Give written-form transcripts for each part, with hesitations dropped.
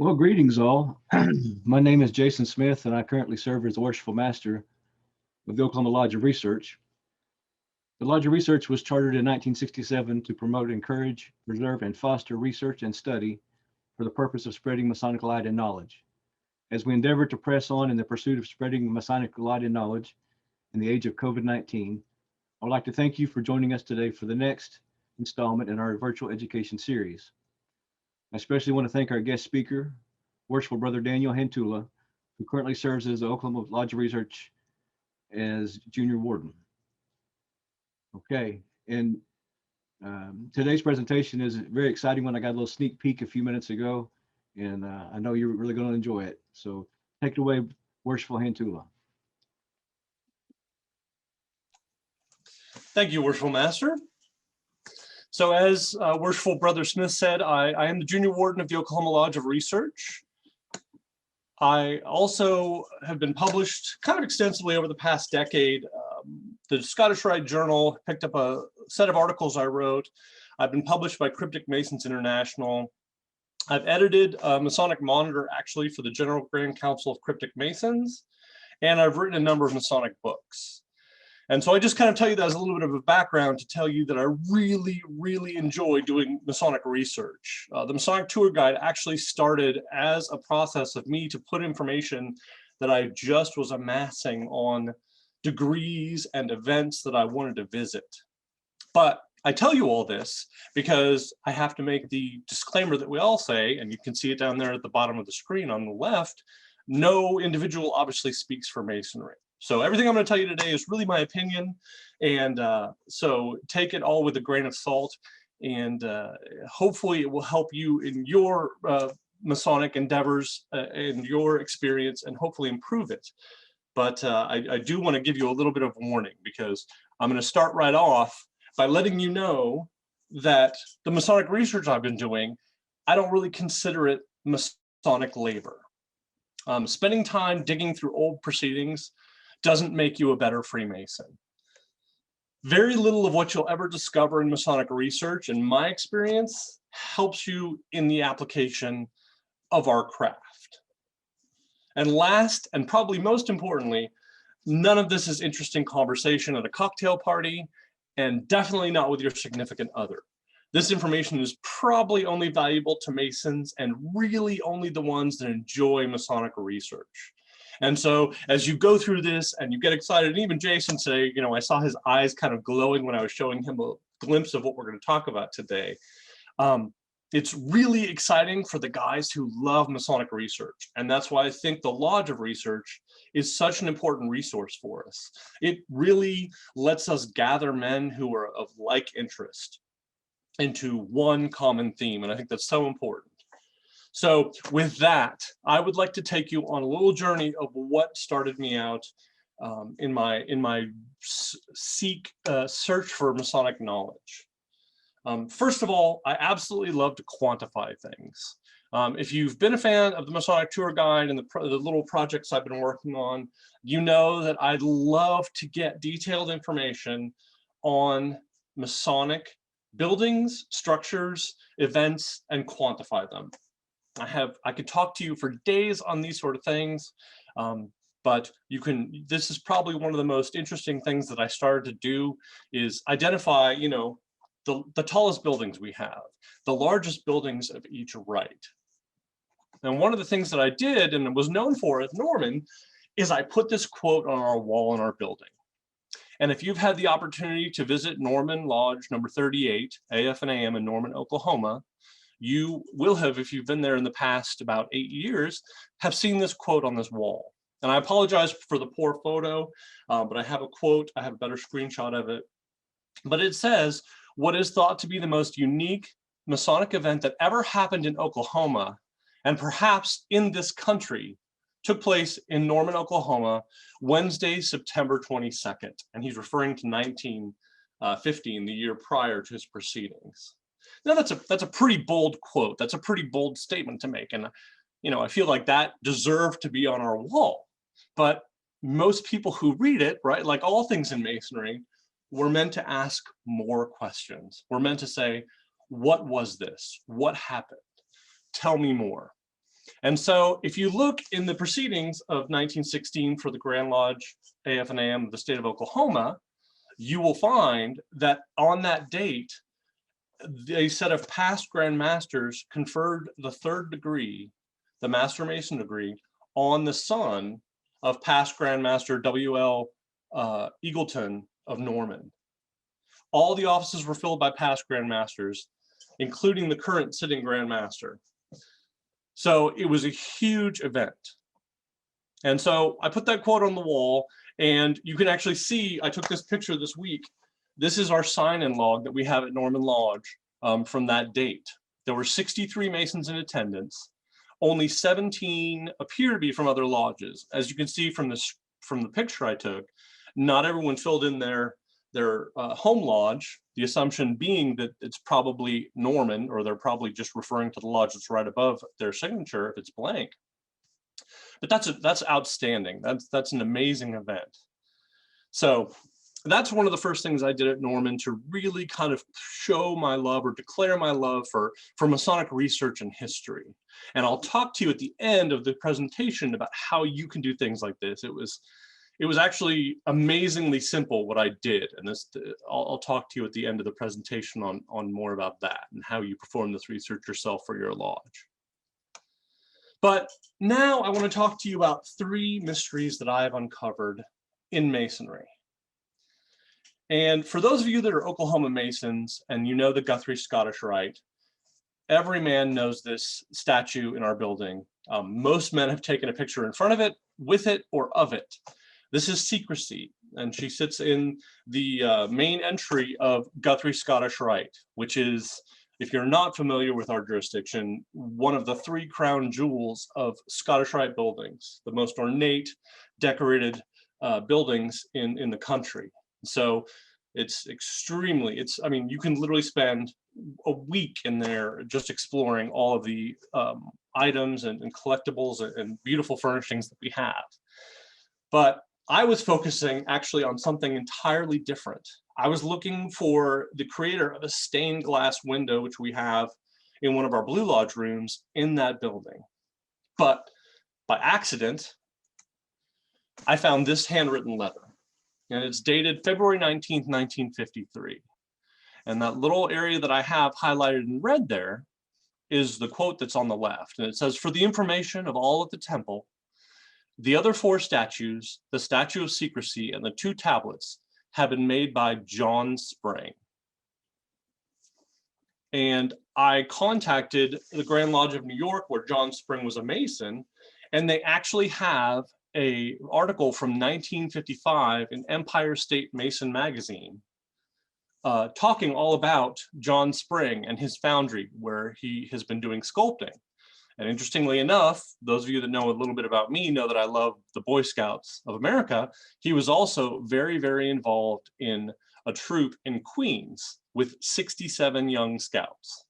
Well, greetings all. My name is Jason Smith, and I currently serve as the Worshipful Master of the Oklahoma Lodge of Research. The Lodge of Research was chartered in 1967 to promote, encourage, preserve, and foster research and study for the purpose of spreading Masonic light and knowledge. As we endeavor to press on in the pursuit of spreading Masonic light and knowledge in the age of COVID-19, I would like to thank you for joining us today for the next installment in our virtual education series. I especially want to thank our guest speaker, Worshipful Brother Daniel Hanttula, who currently serves as the Oklahoma Lodge of Research as Junior Warden. Okay, and today's presentation is a very exciting one. I got a little sneak peek a few minutes ago, and I know you're really going to enjoy it. So take it away, Worshipful Hanttula. Thank you, Worshipful Master. So as Worshipful Brother Smith said, I am the Junior Warden of the Oklahoma Lodge of Research. I also have been published kind of extensively over the past decade. The Scottish Rite Journal picked up a set of articles I wrote. I've been published by Cryptic Masons International. I've edited Masonic Monitor actually for the General Grand Council of Cryptic Masons, and I've written a number of Masonic books. And so I just kind of tell you that as a little bit of a background to tell you that I really, really enjoy doing Masonic research. The Masonic Tour Guide actually started as a process of me to put information that I just was amassing on degrees and events that I wanted to visit. But I tell you all this because I have to make the disclaimer that we all say, and you can see it down there at the bottom of the screen on the left, no individual obviously speaks for Masonry. So everything I'm going to tell you today is really my opinion, and so take it all with a grain of salt, and hopefully it will help you in your Masonic endeavors and your experience, and hopefully improve it. But I do want to give you a little bit of warning, because I'm going to start right off by letting you know that the Masonic research I've been doing, I don't really consider it Masonic labor. Spending time digging through old proceedings doesn't make you a better Freemason. Very little of what you'll ever discover in Masonic research, in my experience, helps you in the application of our craft. And last, and probably most importantly, none of this is interesting conversation at a cocktail party, and definitely not with your significant other. This information is probably only valuable to Masons, and really only the ones that enjoy Masonic research. And so as you go through this and you get excited, and even Jason today, you know, I saw his eyes kind of glowing when I was showing him a glimpse of what we're going to talk about today. It's really exciting for the guys who love Masonic research. And that's why I think the Lodge of Research is such an important resource for us. It really lets us gather men who are of like interest into one common theme. And I think that's so important. So with that, I would like to take you on a little journey of what started me out in my search for Masonic knowledge. First of all, I absolutely love to quantify things. If you've been a fan of the Masonic Tour Guide and the little projects I've been working on, you know that I'd love to get detailed information on Masonic buildings, structures, events, and quantify them. I could talk to you for days on these sort of things, but this is probably one of the most interesting things that I started to do is identify, you know, the tallest buildings we have, the largest buildings of each rite. And one of the things that I did and was known for at Norman is I put this quote on our wall in our building. And if you've had the opportunity to visit Norman Lodge number 38, AF and AM in Norman, Oklahoma, you will have, if you've been there in the past about 8 years, have seen this quote on this wall. And I apologize for the poor photo, but I have a quote, I have a better screenshot of it. But it says, "What is thought to be the most unique Masonic event that ever happened in Oklahoma, and perhaps in this country, took place in Norman, Oklahoma, Wednesday, September 22nd. And he's referring to 1915, the year prior to his proceedings. Now that's a pretty bold quote. That's a pretty bold statement to make. And you know, I feel like that deserved to be on our wall. But most people who read it, right, like all things in Masonry, we're meant to ask more questions. We're meant to say, what was this? What happened? Tell me more. And so if you look in the proceedings of 1916 for the Grand Lodge AF and AM of the state of Oklahoma, you will find that on that date, a set of past Grand Masters conferred the third degree, the Master Mason degree, on the son of past Grand Master W.L. Eagleton of Norman. All the offices were filled by past Grand Masters, including the current sitting Grand Master. So it was a huge event. And so I put that quote on the wall, and you can actually see, I took this picture this week. This is our sign-in log that we have at Norman Lodge from that date. There were 63 Masons in attendance. Only 17 appear to be from other lodges. As you can see from the picture I took, not everyone filled in their home lodge, the assumption being that it's probably Norman, or they're probably just referring to the lodge that's right above their signature if it's blank. But that's outstanding. That's an amazing event. So that's one of the first things I did at Norman to really kind of show my love or declare my love for Masonic research and history. And I'll talk to you at the end of the presentation about how you can do things like this. It was actually amazingly simple what I did, and I'll talk to you at the end of the presentation on more about that and how you perform this research yourself for your lodge. But now I want to talk to you about 3 mysteries that I've uncovered in Masonry. And for those of you that are Oklahoma Masons and you know the Guthrie Scottish Rite, every man knows this statue in our building. Most men have taken a picture in front of it, with it, or of it. This is Secrecy, and she sits in the main entry of Guthrie Scottish Rite, which is, if you're not familiar with our jurisdiction, one of the 3 crown jewels of Scottish Rite buildings, the most ornate, decorated buildings in the country. So it's extremely, I mean, you can literally spend a week in there just exploring all of the items and collectibles and beautiful furnishings that we have. But I was focusing actually on something entirely different. I was looking for the creator of a stained glass window, which we have in one of our Blue Lodge rooms in that building. But by accident, I found this handwritten letter, and it's dated February 19th, 1953. And that little area that I have highlighted in red there is the quote that's on the left. And it says, "For the information of all at the temple, the other 4 statues, the statue of Secrecy, and the 2 tablets have been made by John Spring." And I contacted the Grand Lodge of New York, where John Spring was a Mason, and they actually have an article from 1955 in Empire State Mason magazine talking all about John Spring and his foundry, where he has been doing sculpting. And interestingly enough, those of you that know a little bit about me know that I love the Boy Scouts of America. He was also very, very involved in a troop in Queens with 67 young scouts.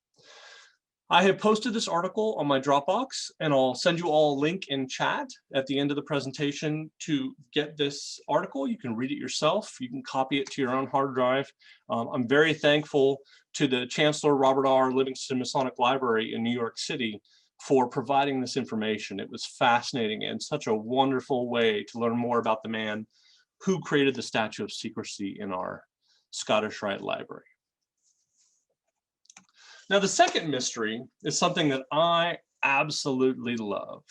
I have posted this article on my Dropbox, and I'll send you all a link in chat at the end of the presentation to get this article. You can read it yourself. You can copy it to your own hard drive. I'm very thankful to the Chancellor Robert R. Livingston Masonic Library in New York City for providing this information. It was fascinating and such a wonderful way to learn more about the man who created the Statue of Secrecy in our Scottish Rite Library. Now, the second mystery is something that I absolutely love.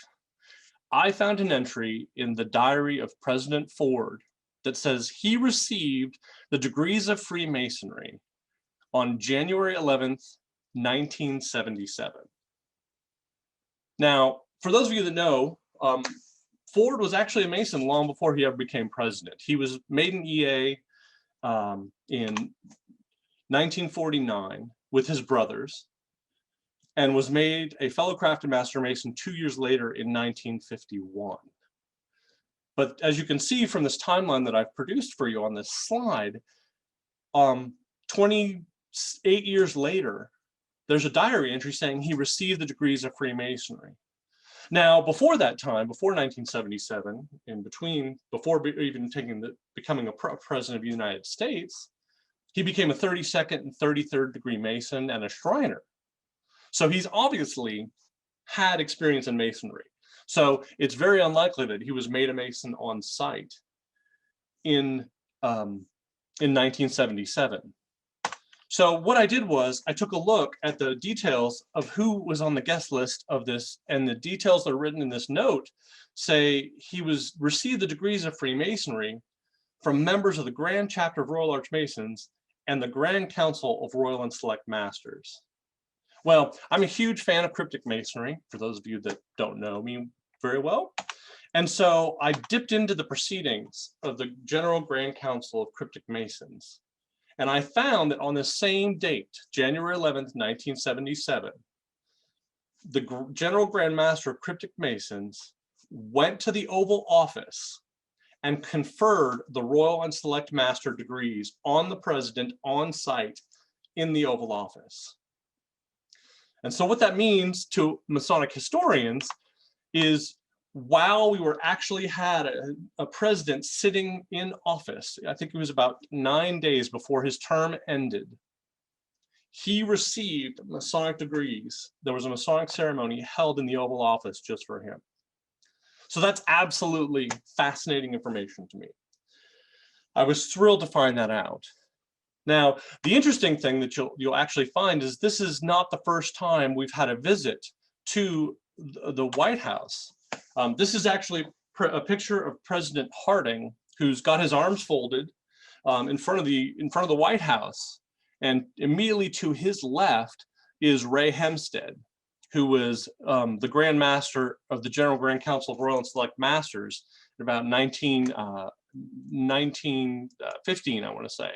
I found an entry in the diary of President Ford that says he received the degrees of Freemasonry on January 11th, 1977. Now, for those of you that know, Ford was actually a Mason long before he ever became president. He was made an EA in 1949 with his brothers, and was made a fellow craft and master Mason 2 years later in 1951. But as you can see from this timeline that I've produced for you on this slide, 28 years later, there's a diary entry saying he received the degrees of Freemasonry. Now, before that time, before 1977, in between, before even becoming a president of the United States, he became a 32nd and 33rd degree Mason and a Shriner. So he's obviously had experience in Masonry. So it's very unlikely that he was made a Mason on site in 1977. So what I did was I took a look at the details of who was on the guest list of this, and the details that are written in this note say he received the degrees of Freemasonry from members of the Grand Chapter of Royal Archmasons and the Grand Council of Royal and Select Masters. Well, I'm a huge fan of cryptic masonry, for those of you that don't know me very well. And so I dipped into the proceedings of the General Grand Council of Cryptic Masons. And I found that on the same date, January 11th, 1977, the General Grand Master of Cryptic Masons went to the Oval Office and conferred the Royal and Select Master degrees on the President on site in the Oval Office. And so what that means to Masonic historians is, while we were actually had a president sitting in office, I think it was about 9 days before his term ended, he received Masonic degrees. There was a Masonic ceremony held in the Oval Office just for him. So that's absolutely fascinating information to me. I was thrilled to find that out. Now, the interesting thing that you'll actually find is this is not the first time we've had a visit to the White House. This is actually a picture of President Harding, who's got his arms folded in front of the White House, and immediately to his left is Ray Hempstead, who was the Grand Master of the General Grand Council of Royal and Select Masters in about 1915, I want to say.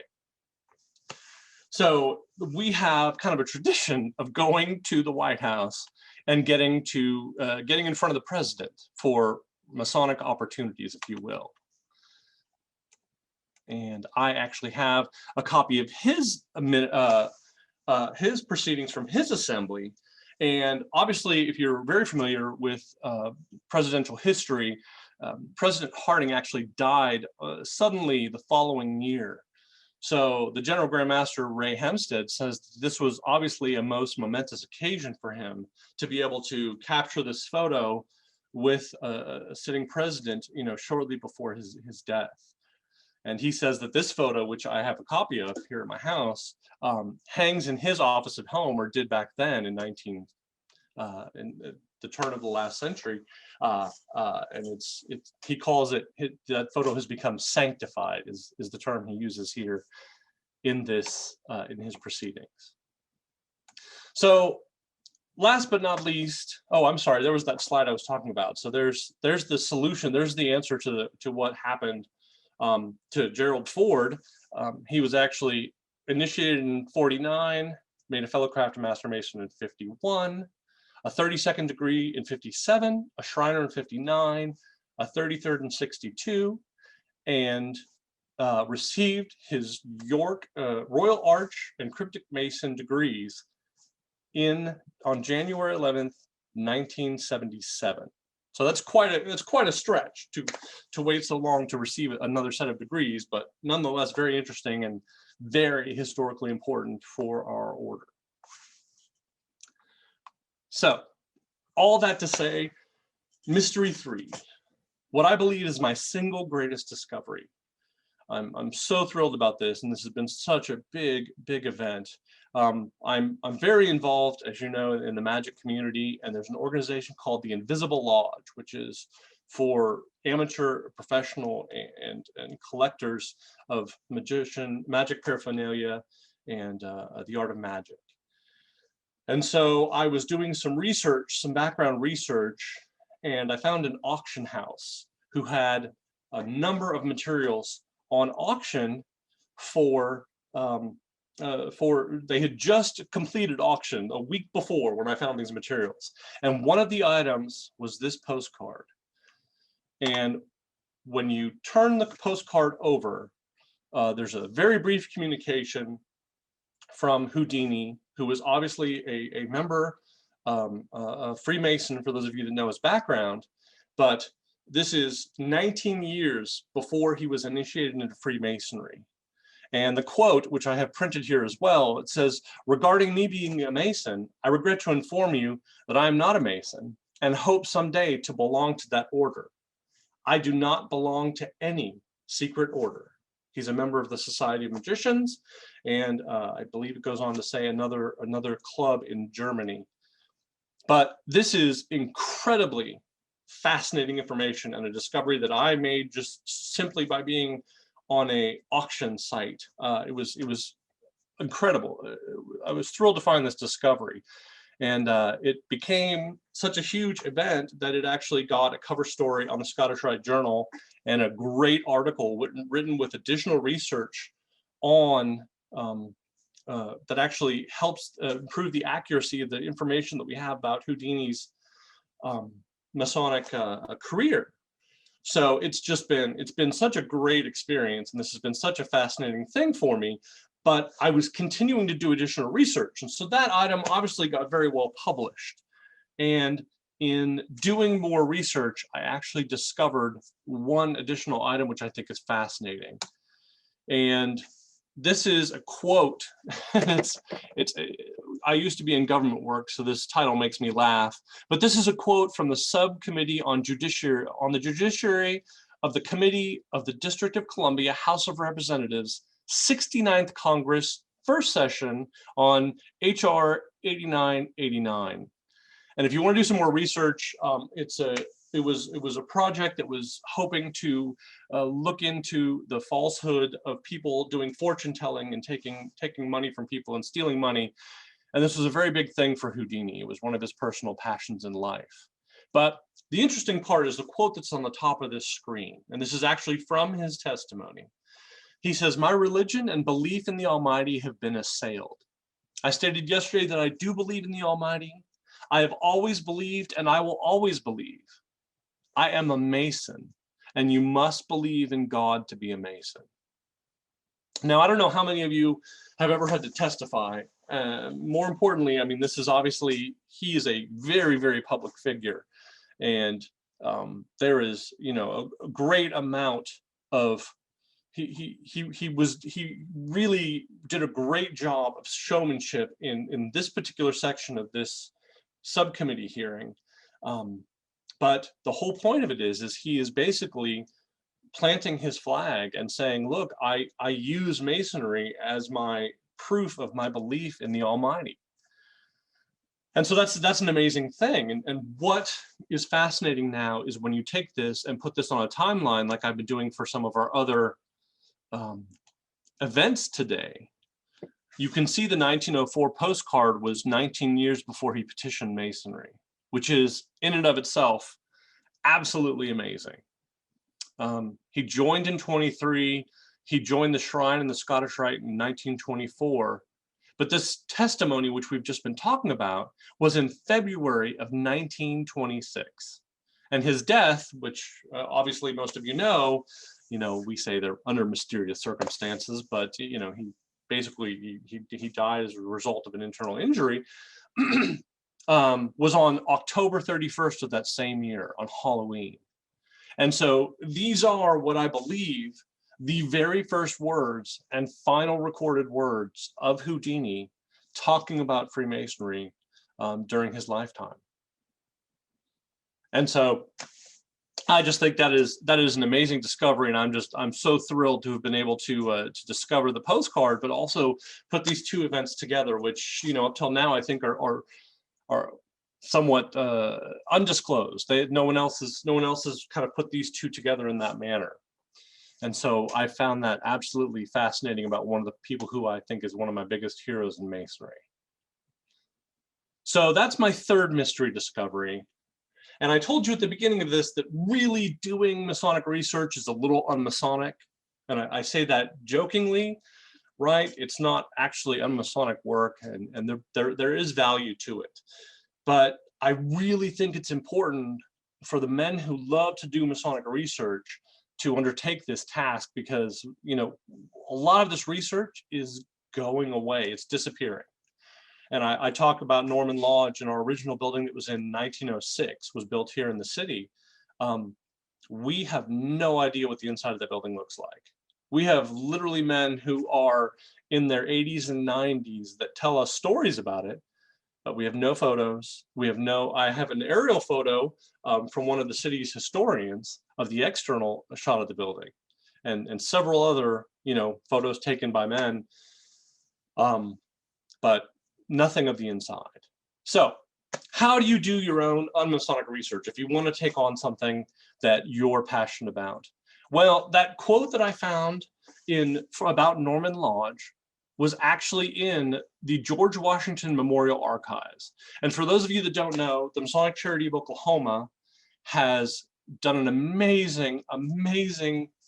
So we have kind of a tradition of going to the White House and getting in front of the president for Masonic opportunities, if you will. And I actually have a copy of his proceedings from his assembly. And obviously, if you're very familiar with presidential history, President Harding actually died suddenly the following year. So the General Grand Master Ray Hempstead says this was obviously a most momentous occasion for him to be able to capture this photo with a sitting president, shortly before his death. And he says that this photo, which I have a copy of here at my house, hangs in his office at home, or did back then in the turn of the last century, and he calls it, that photo has become sanctified, is the term he uses here in this in his proceedings. So last but not least, oh, I'm sorry, there was that slide I was talking about. So there's the solution, there's the answer to what happened to Gerald Ford. He was actually initiated in 49, made a fellow craft master mason in 51, a 32nd degree in 57, a Shriner in 59, a 33rd in 62, and received his York Royal Arch and Cryptic Mason degrees on January 11th, 1977. So that's quite a stretch to wait so long to receive another set of degrees, but nonetheless very interesting and very historically important for our order. So all that to say, Mystery 3, what I believe is my single greatest discovery. I'm so thrilled about this, and this has been such a big event. I'm very involved, as you know, in the magic community, and there's an organization called the Invisible Lodge, which is for amateur, professional, and collectors of magic paraphernalia and the art of magic. And so I was doing some research, some background research, and I found an auction house who had a number of materials on auction they had just completed auction a week before when I found these materials. And one of the items was this postcard. And when you turn the postcard over, there's a very brief communication from Houdini, who was obviously a member, a Freemason, for those of you that know his background, but this is 19 years before he was initiated into Freemasonry. And the quote, which I have printed here as well, it says, "Regarding me being a Mason, I regret to inform you that I am not a Mason and hope someday to belong to that order. I do not belong to any secret order." He's a member of the Society of Magicians, and I believe it goes on to say another club in Germany. But this is incredibly fascinating information and a discovery that I made just simply by being on a auction site. It was incredible. I was thrilled to find this discovery. And it became such a huge event that it actually got a cover story on the Scottish Rite Journal and a great article written with additional research on that actually helps improve the accuracy of the information that we have about Houdini's Masonic career. So it's been such a great experience, and this has been such a fascinating thing for me. But I was continuing to do additional research, and so that item obviously got very well published. And in doing more research, I actually discovered one additional item which I think is fascinating. And this is a quote. I used to be in government work, so this title makes me laugh. But this is a quote from the Subcommittee on the Judiciary of the Committee of the District of Columbia, House of Representatives, 69th Congress, first session, on HR 8989. And if you want to do some more research, it was a project that was hoping to look into the falsehood of people doing fortune telling and taking money from people and stealing money. And this was a very big thing for Houdini. It was one of his personal passions in life. But the interesting part is the quote that's on the top of this screen. And this is actually from his testimony. He says, "My religion and belief in the Almighty have been assailed. I stated yesterday that I do believe in the Almighty. I have always believed, and I will always believe. I am a Mason, and you must believe in God to be a Mason." Now, I don't know how many of you have ever had to testify. More importantly, I mean, this is obviously, he is a very, very public figure. And there is, a great amount of, he really did a great job of showmanship in this particular section of this subcommittee hearing. But the whole point of it is he is basically planting his flag and saying, look, I use Masonry as my proof of my belief in the Almighty. And so that's an amazing thing. And what is fascinating now is when you take this and put this on a timeline, like I've been doing for some of our other events today, you can see the 1904 postcard was 19 years before he petitioned Masonry, which is in and of itself absolutely amazing. He joined in 23. He joined the Shrine in the Scottish Rite in 1924. But this testimony, which we've just been talking about, was in February of 1926. And his death, which obviously most of you know, we say they're under mysterious circumstances, but he basically he died as a result of an internal injury, was on October 31st of that same year, on Halloween. And so these are what I believe the very first words and final recorded words of Houdini talking about Freemasonry during his lifetime. And so I just think that is an amazing discovery, and I'm so thrilled to have been able to discover the postcard, but also put these two events together, which up till now I think are somewhat undisclosed. No one else has kind of put these two together in that manner. And so I found that absolutely fascinating about one of the people who I think is one of my biggest heroes in Masonry. So that's my third mystery discovery. And I told you at the beginning of this that really doing Masonic research is a little un-Masonic. And I say that jokingly, right? It's not actually un-Masonic work, and there is value to it. But I really think it's important for the men who love to do Masonic research to undertake this task, because a lot of this research is going away, it's disappearing. And I talk about Norman Lodge, in our original building that was in 1906, was built here in the city. We have no idea what the inside of that building looks like. We have literally men who are in their 80s and 90s that tell us stories about it, but we have no photos. I have an aerial photo from one of the city's historians of the external shot of the building, and several other, photos taken by men, but nothing of the inside. So how do you do your own unmasonic research if you want to take on something that you're passionate about? Well, that quote that I found about Norman Lodge was actually in the George Washington Memorial Archives. And for those of you that don't know, the Masonic Charity of Oklahoma has done an amazing,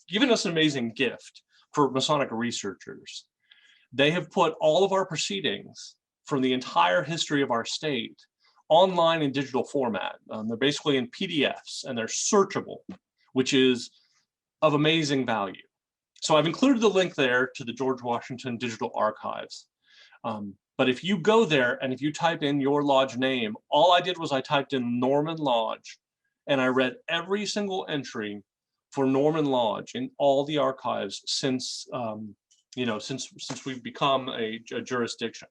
given us an amazing gift for Masonic researchers. They have put all of our proceedings from the entire history of our state online in digital format. They're basically in PDFs and they're searchable, which is of amazing value. So I've included the link there to the George Washington Digital Archives. But if you go there and if you type in your lodge name, all I did was I typed in Norman Lodge and I read every single entry for Norman Lodge in all the archives since, since we've become a jurisdiction.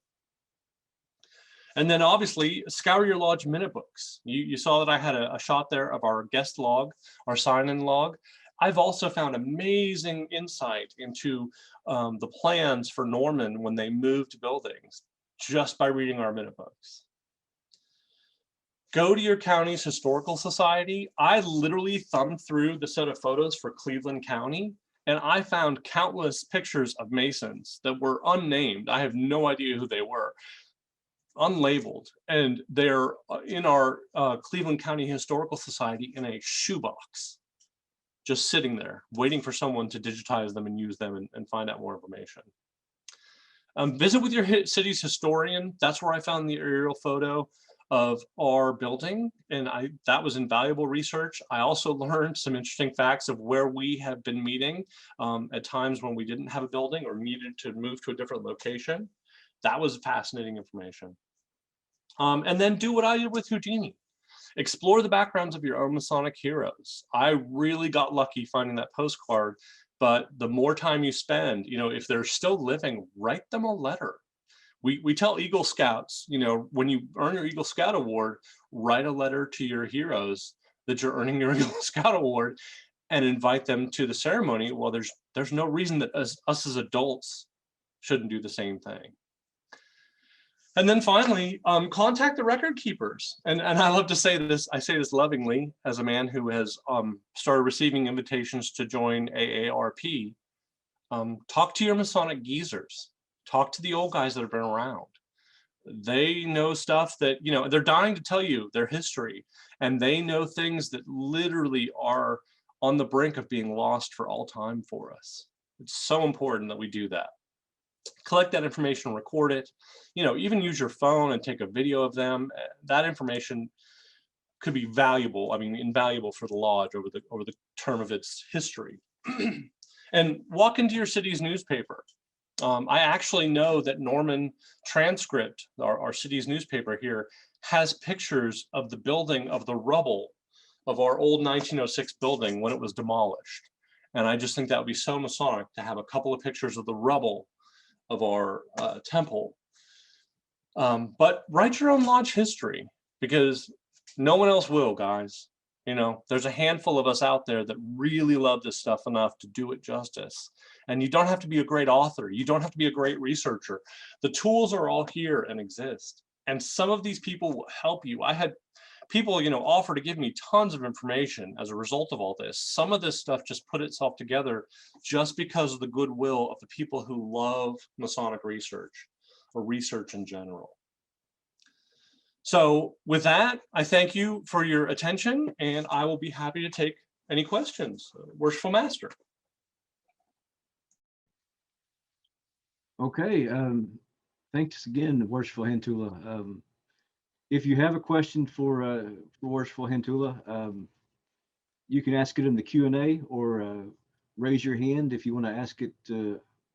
And then obviously scour your lodge minute books. You saw that I had a shot there of our guest log, our sign-in log. I've also found amazing insight into the plans for Norman when they moved buildings just by reading our minute books. Go to your county's historical society. I literally thumbed through the set of photos for Cleveland County, and I found countless pictures of Masons that were unnamed. I have no idea who they were, unlabeled, and they're in our Cleveland County Historical Society in a shoebox, just sitting there, waiting for someone to digitize them and use them and find out more information. Visit with your city's historian. That's where I found the aerial photo of our building, and that was invaluable research. I also learned some interesting facts of where we have been meeting at times when we didn't have a building or needed to move to a different location. That was fascinating information. And then do what I did with Houdini. Explore the backgrounds of your own Masonic heroes. I really got lucky finding that postcard, but the more time you spend, if they're still living, write them a letter. We tell Eagle Scouts, when you earn your Eagle Scout Award, write a letter to your heroes that you're earning your Eagle Scout Award and invite them to the ceremony. Well, there's no reason that us as adults shouldn't do the same thing. And then finally, contact the record keepers. And I love to say this, I say this lovingly as a man who has started receiving invitations to join AARP. Talk to your Masonic geezers. Talk to the old guys that have been around. They know stuff that, they're dying to tell you their history, and they know things that literally are on the brink of being lost for all time for us. It's so important that we do that. Collect that information, record it, even use your phone and take a video of them. That information could be valuable, invaluable for the lodge over the term of its history. And walk into your city's newspaper. I actually know that Norman Transcript, our city's newspaper here, has pictures of the building, of the rubble of our old 1906 building when it was demolished. And I just think that would be so Masonic to have a couple of pictures of the rubble of our temple. But write your own lodge history, because no one else will, guys. There's a handful of us out there that really love this stuff enough to do it justice. And you don't have to be a great author. You don't have to be a great researcher. The tools are all here and exist. And some of these people will help you. I had people, offer to give me tons of information as a result of all this. Some of this stuff just put itself together just because of the goodwill of the people who love Masonic research or research in general. So with that, I thank you for your attention, and I will be happy to take any questions. Worshipful Master. Okay, thanks again, Worshipful Hanttula. If you have a question for Worshipful Hanttula, you can ask it in the Q&A or raise your hand if you want to ask it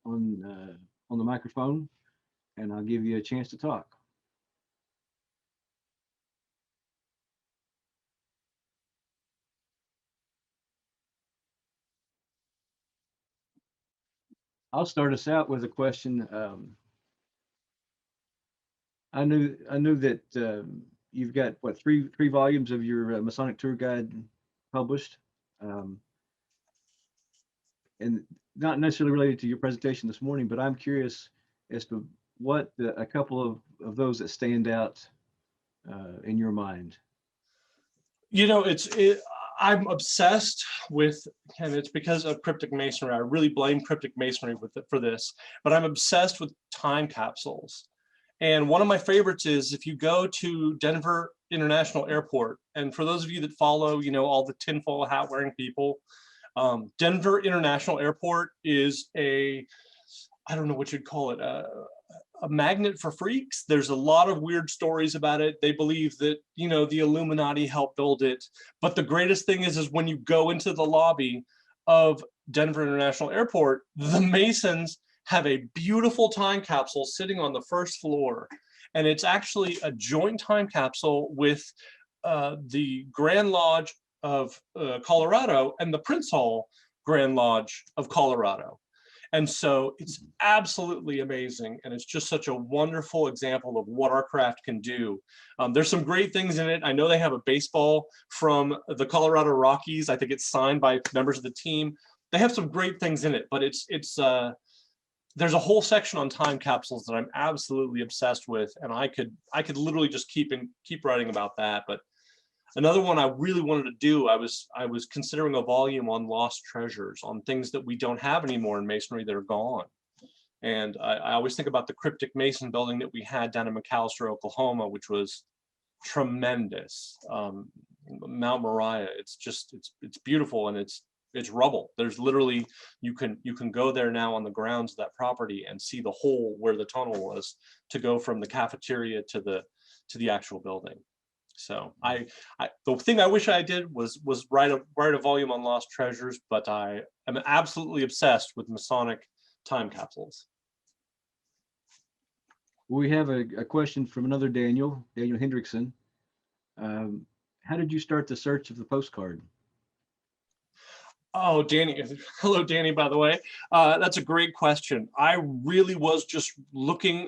on the microphone, and I'll give you a chance to talk. I'll start us out with a question. I knew that you've got what three volumes of your Masonic tour guide published, and not necessarily related to your presentation this morning, but I'm curious as to what a couple of those that stand out in your mind. You know, I'm obsessed with, and it's because of cryptic masonry. I really blame cryptic masonry for this, but I'm obsessed with time capsules. And one of my favorites is if you go to Denver International Airport, and for those of you that follow, you know, all the tinfoil hat wearing people, Denver International Airport is I don't know what you'd call it, a magnet for freaks. There's a lot of weird stories about it. They believe that, you know, the Illuminati helped build it. But the greatest thing is when you go into the lobby of Denver International Airport, the Masons have a beautiful time capsule sitting on the first floor. And it's actually a joint time capsule with the Grand Lodge of Colorado and the Prince Hall Grand Lodge of Colorado. And so it's absolutely amazing. And it's just such a wonderful example of what our craft can do. There's some great things in it. I know they have a baseball from the Colorado Rockies. I think it's signed by members of the team. They have some great things in it, but there's a whole section on time capsules that I'm absolutely obsessed with. And I could literally just keep writing about that. But another one I really wanted to do, I was considering a volume on lost treasures, on things that we don't have anymore in Masonry that are gone. And I always think about the Cryptic Mason building that we had down in McAlester, Oklahoma, which was tremendous. Mount Moriah, it's beautiful, and it's rubble. There's literally, you can go there now on the grounds of that property and see the hole where the tunnel was to go from the cafeteria to the actual building. So the thing I wish I did was write a volume on lost treasures, but I am absolutely obsessed with Masonic time capsules. We have a question from another Daniel Hendrickson. How did you start the search of the postcard? Oh, Danny. Hello, Danny, by the way. That's a great question. I really was just looking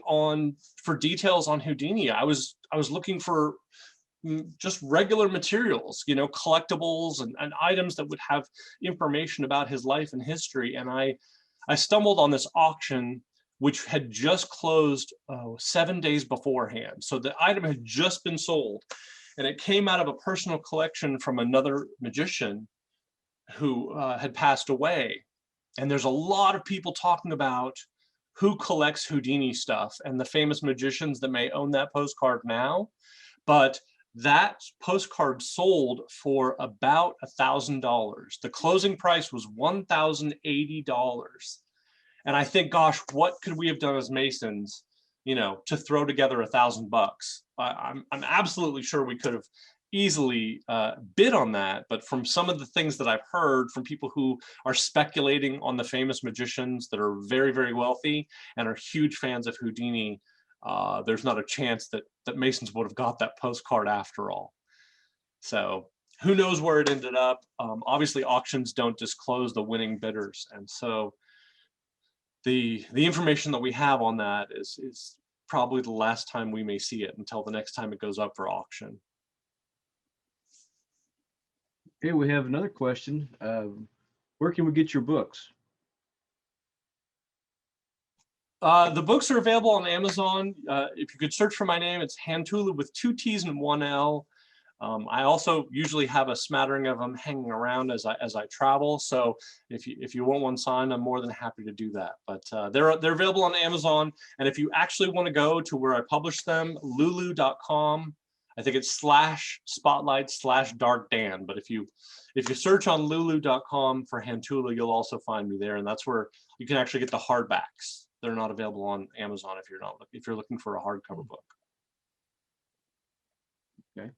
for details on Houdini. I was looking for just regular materials, you know, collectibles and items that would have information about his life and history. And I stumbled on this auction, which had just closed 7 days beforehand. So the item had just been sold, and it came out of a personal collection from another magician who had passed away. And there's a lot of people talking about who collects Houdini stuff and the famous magicians that may own that postcard now. But that postcard sold for about $1,000. The closing price was $1,080. And I think, gosh, what could we have done as Masons, you know, to throw together $1,000? I'm absolutely sure we could have easily bid on that. But from some of the things that I've heard from people who are speculating on the famous magicians that are very, very wealthy and are huge fans of Houdini, there's not a chance that Masons would have got that postcard after all. So who knows where it ended up. Obviously, auctions don't disclose the winning bidders. And so the information that we have on that is probably the last time we may see it until the next time it goes up for auction. Okay, we have another question. Where can we get your books? The books are available on Amazon. If you could search for my name, it's Hanttula with 2 T's and 1 L. I also usually have a smattering of them hanging around as I travel. So if you want one signed, I'm more than happy to do that. But they're available on Amazon. And if you actually want to go to where I publish them, lulu.com. I think it's /spotlight/darkdan. But if you search on lulu.com for Hanttula, you'll also find me there. And that's where you can actually get the hardbacks. They're not available on Amazon if you're looking for a hardcover book. Okay.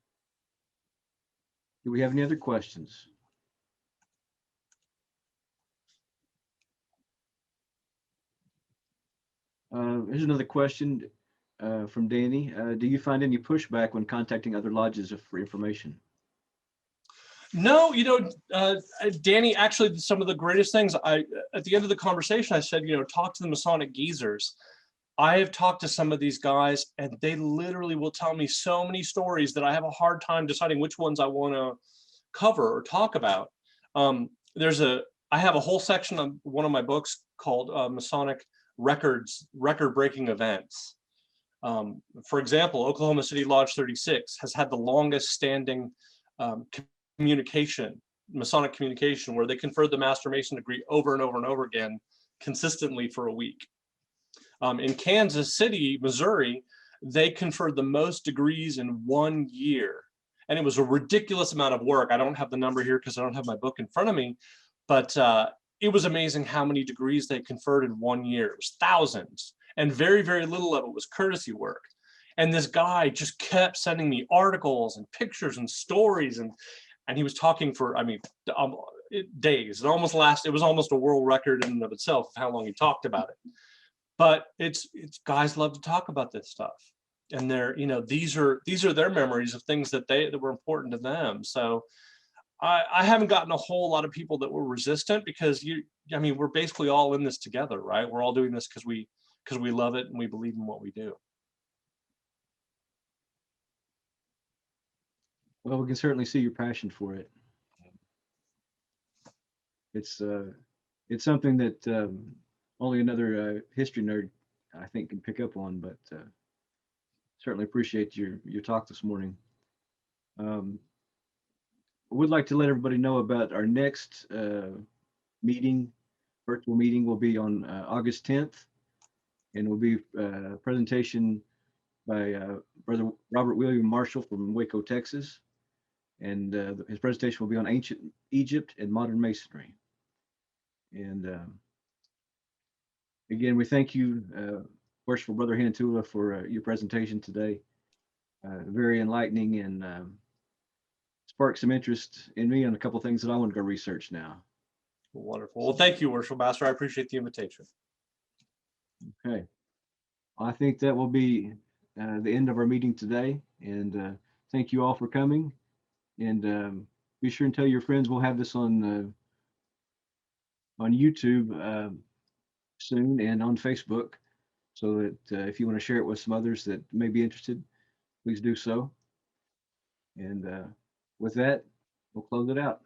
Do we have any other questions? Here's another question from Danny. Do you find any pushback when contacting other lodges for information? No, Danny, actually, some of the greatest things, at the end of the conversation, I said, talk to the Masonic geezers. I have talked to some of these guys, and they literally will tell me so many stories that I have a hard time deciding which ones I want to cover or talk about. I have a whole section of one of my books called Masonic record-breaking events. For example, Oklahoma City Lodge 36 has had the longest standing Masonic communication, where they conferred the Master Mason degree over and over and over again, consistently for a week. In Kansas City, Missouri, they conferred the most degrees in 1 year. And it was a ridiculous amount of work. I don't have the number here because I don't have my book in front of me, but it was amazing how many degrees they conferred in 1 year. It was thousands, and very, very little of it was courtesy work. And this guy just kept sending me articles and pictures and stories, and he was talking for, days. It was almost a world record in and of itself of how long he talked about it. But it's guys love to talk about this stuff, and these are their memories of things that were important to them. So I haven't gotten a whole lot of people that were resistant, because we're basically all in this together, right? We're all doing this because we love it and we believe in what we do. Well, we can certainly see your passion for it. It's something that only another history nerd, I think, can pick up on, but certainly appreciate your talk this morning. I would like to let everybody know about our next virtual meeting will be on August 10th, and will be a presentation by Brother Robert William Marshall from Waco, Texas. And his presentation will be on ancient Egypt and modern Masonry. And again, we thank you, Worshipful Brother Hanttula, for your presentation today. Very enlightening, and sparked some interest in me on a couple of things that I want to go research now. Wonderful. Well, thank you, Worshipful Master. I appreciate the invitation. Okay. I think that will be the end of our meeting today. And thank you all for coming. And be sure and tell your friends. We'll have this on YouTube soon, and on Facebook, so that if you want to share it with some others that may be interested, please do so. And with that, we'll close it out.